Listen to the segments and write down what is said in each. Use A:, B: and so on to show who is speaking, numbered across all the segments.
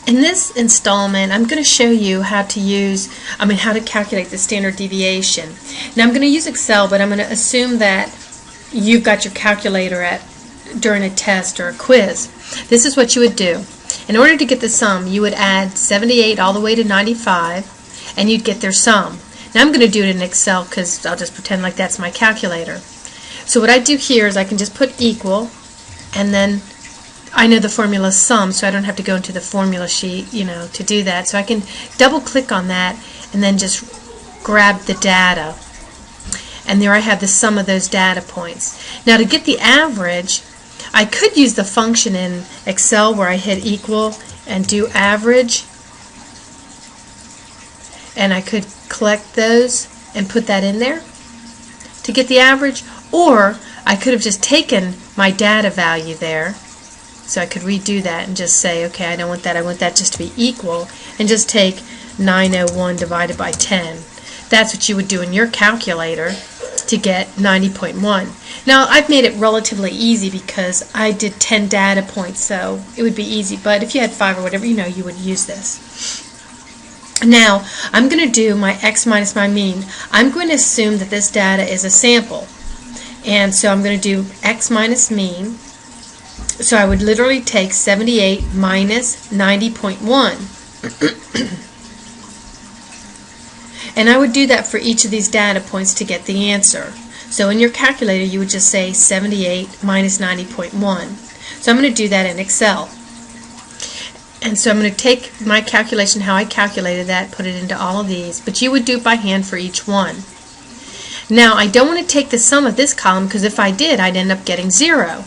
A: In this installment, I'm going to show you how to calculate the standard deviation. Now I'm going to use Excel, but I'm going to assume that you've got your calculator during a test or a quiz. This is what you would do. In order to get the sum, you would add 78 all the way to 95, and you'd get their sum. Now I'm going to do it in Excel because I'll just pretend like that's my calculator. So what I do here is I can just put equal, and then I know the formula sum, so I don't have to go into the formula sheet, to do that. So I can double click on that and then just grab the data. And there I have the sum of those data points. Now to get the average, I could use the function in Excel where I hit equal and do average. And I could collect those and put that in there to get the average. Or I could have just taken my data value there. So I could redo that and just say, okay, I don't want that. I want that just to be equal, and just take 901 divided by 10. That's what you would do in your calculator to get 90.1. Now I've made it relatively easy because I did 10 data points, so it would be easy. But if you had 5 or whatever, you would use this. Now I'm going to do my x minus my mean. I'm going to assume that this data is a sample, and so I'm going to do x minus mean. So I would literally take 78 minus 90.1. And I would do that for each of these data points to get the answer. So in your calculator you would just say 78 minus 90.1. So I'm going to do that in Excel. And so I'm going to take my calculation, how I calculated that, put it into all of these. But you would do it by hand for each one. Now I don't want to take the sum of this column, because if I did, I'd end up getting 0.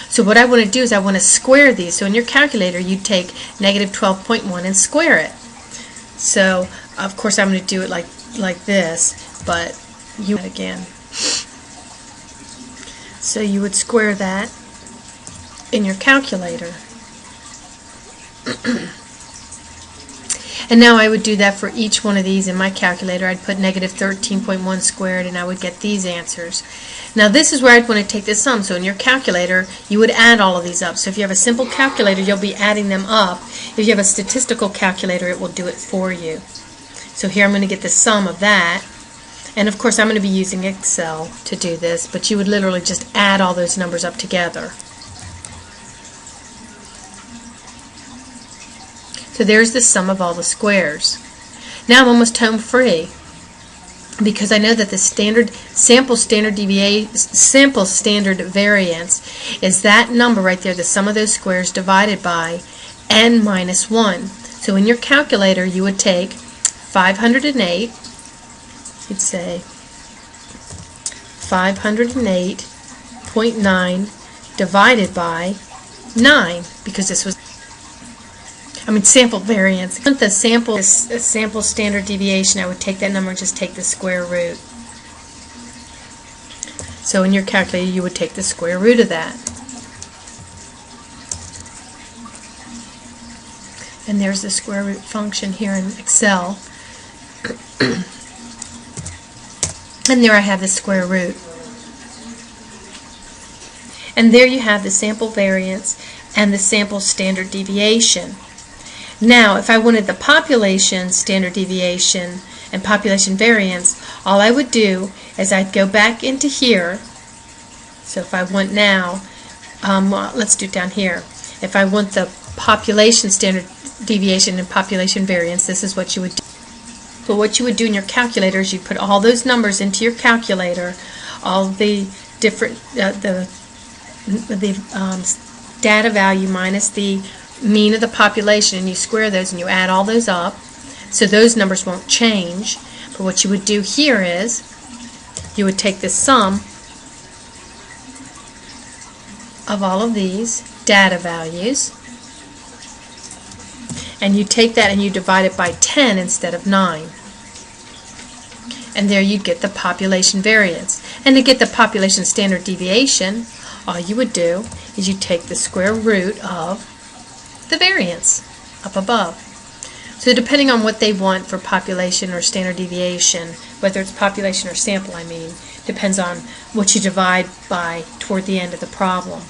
A: So what I want to do is I want to square these. So in your calculator you'd take negative 12.1 and square it. So of course I'm going to do it like this, but you again. So you would square that in your calculator. And now I would do that for each one of these in my calculator. I'd put negative 13.1 squared, and I would get these answers. Now this is where I'd want to take the sum. So in your calculator you would add all of these up. So if you have a simple calculator, you'll be adding them up. If you have a statistical calculator, it will do it for you. So here I'm going to get the sum of that. And of course I'm going to be using Excel to do this, but you would literally just add all those numbers up together. So there's the sum of all the squares. Now I'm almost home free, because I know that the sample standard variance is that number right there, the sum of those squares divided by n minus 1. So in your calculator you would take 508, you'd say 508.9 divided by 9, because this was sample variance. If the sample is a sample standard deviation, I would take that number and just take the square root. So in your calculator you would take the square root of that. And there's the square root function here in Excel. And there I have the square root. And there you have the sample variance and the sample standard deviation. Now, if I wanted the population standard deviation and population variance, all I would do is I'd go back into here. So if I want now, let's do it down here. If I want the population standard deviation and population variance, this is what you would do. So what you would do in your calculator is you'd put all those numbers into your calculator, all the different data value minus the mean of the population, and you square those and you add all those up, so those numbers won't change. But what you would do here is you would take the sum of all of these data values, and you take that and you divide it by 10 instead of 9. And there you'd get the population variance. And to get the population standard deviation, all you would do is you take the square root of the variance up above. So depending on what they want for population or standard deviation, whether it's population or sample, depends on what you divide by toward the end of the problem.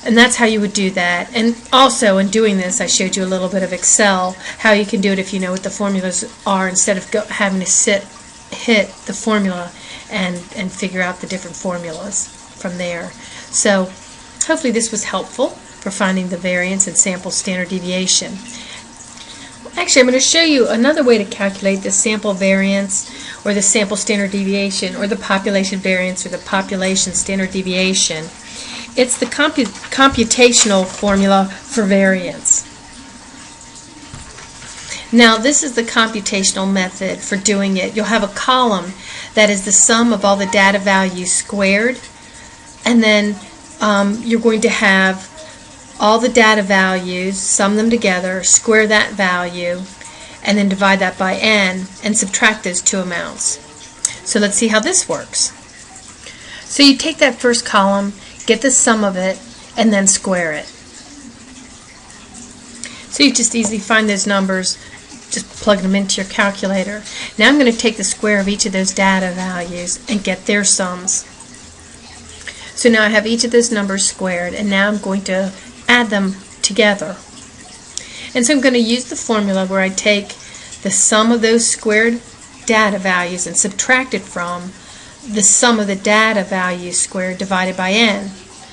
A: And that's how you would do that. And also in doing this, I showed you a little bit of Excel, how you can do it if you know what the formulas are, instead of having to hit the formula and figure out the different formulas from there. So hopefully this was helpful for finding the variance and sample standard deviation. Actually, I'm going to show you another way to calculate the sample variance or the sample standard deviation or the population variance or the population standard deviation. It's the computational formula for variance. Now this is the computational method for doing it. You'll have a column that is the sum of all the data values squared, and then you're going to have all the data values, sum them together, square that value, and then divide that by n and subtract those two amounts. So let's see how this works. So you take that first column, get the sum of it, and then square it. So you just easily find those numbers, just plug them into your calculator. Now I'm going to take the square of each of those data values and get their sums. So now I have each of those numbers squared, and now I'm going to add them together. And so I'm going to use the formula where I take the sum of those squared data values and subtract it from the sum of the data values squared divided by n.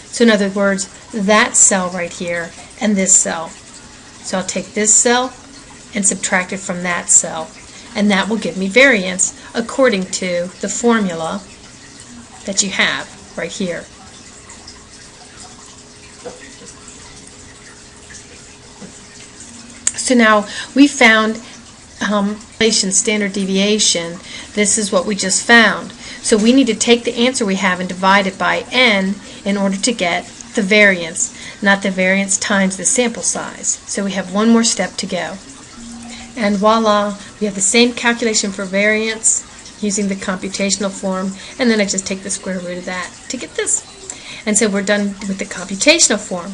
A: So in other words, that cell right here and this cell. So I'll take this cell and subtract it from that cell, and that will give me variance according to the formula that you have right here. So now we found population standard deviation. This is what we just found. So we need to take the answer we have and divide it by n in order to get the variance, not the variance times the sample size. So we have one more step to go. And voila, we have the same calculation for variance using the computational form, and then I just take the square root of that to get this. And so we're done with the computational form.